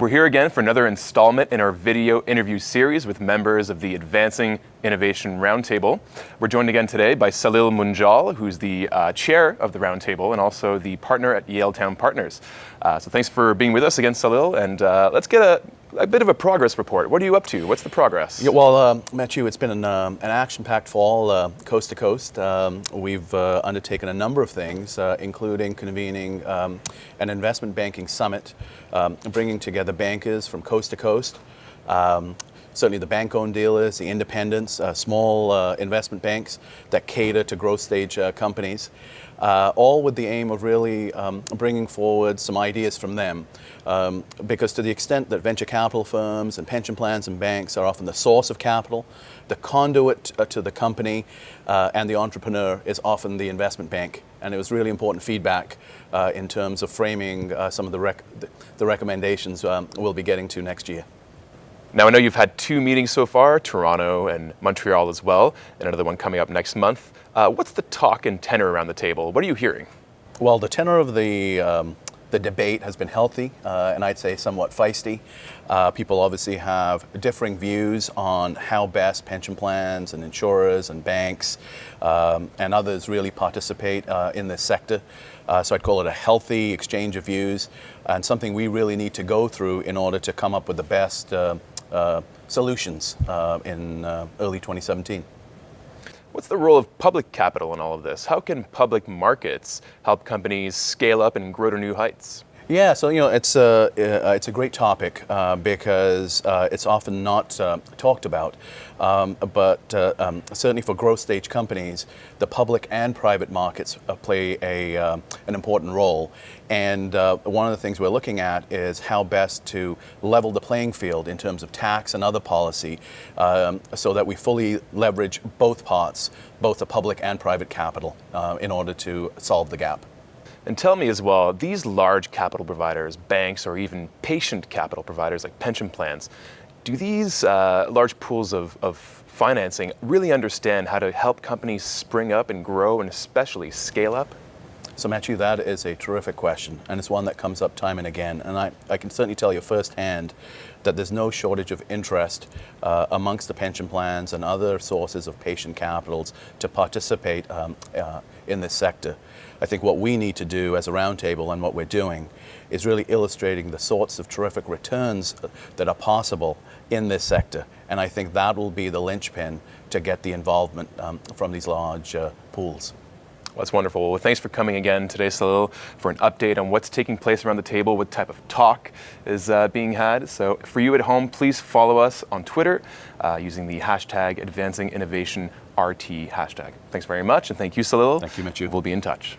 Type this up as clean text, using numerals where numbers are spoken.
We're here again for another installment in our video interview series with members of the Advancing Innovation Roundtable. We're joined again today by Salil Munjal, who's the chair of the Roundtable and also the partner at Yaletown Partners. So thanks for being with us again, Salil, and let's get a bit of a progress report. What are you up to? What's the progress? Yeah, well, Matthew, it's been an action-packed fall, coast to coast. We've undertaken a number of things, including convening an investment banking summit, bringing together bankers from coast to coast. Certainly the bank-owned dealers, the independents, small investment banks that cater to growth stage companies, all with the aim of really bringing forward some ideas from them. Because to the extent that venture capital firms and pension plans and banks are often the source of capital, the conduit to the company and the entrepreneur is often the investment bank. And it was really important feedback in terms of framing some of the recommendations we'll be getting to next year. Now, I know you've had two meetings so far, Toronto and Montreal as well, and another one coming up next month. What's the talk and tenor around the table? What are you hearing? Well, the tenor of the debate has been healthy and I'd say somewhat feisty. People obviously have differing views on how best pension plans and insurers and banks and others really participate in this sector. So I'd call it a healthy exchange of views and something we really need to go through in order to come up with the best solutions in early 2017. What's the role of public capital in all of this? How can public markets help companies scale up and grow to new heights? Yeah, so it's a great topic because it's often not talked about, but certainly for growth stage companies, the public and private markets play an important role. And one of the things we're looking at is how best to level the playing field in terms of tax and other policy so that we fully leverage both parts, both the public and private capital, in order to solve the gap. And tell me as well, these large capital providers, banks, or even patient capital providers like pension plans, do these large pools of financing really understand how to help companies spring up and grow and especially scale up? So Matthew, that is a terrific question, and it's one that comes up time and again. And I can certainly tell you firsthand that there's no shortage of interest amongst the pension plans and other sources of patient capitals to participate in this sector. I think what we need to do as a roundtable and what we're doing is really illustrating the sorts of terrific returns that are possible in this sector. And I think that will be the linchpin to get the involvement from these large pools. Well, that's wonderful. Well, thanks for coming again today, Salil, for an update on what's taking place around the table, what type of talk is being had. So for you at home, please follow us on Twitter using the hashtag AdvancingInnovationRT hashtag. Thanks very much, and thank you, Salil. Thank you, Mitchell. We'll be in touch.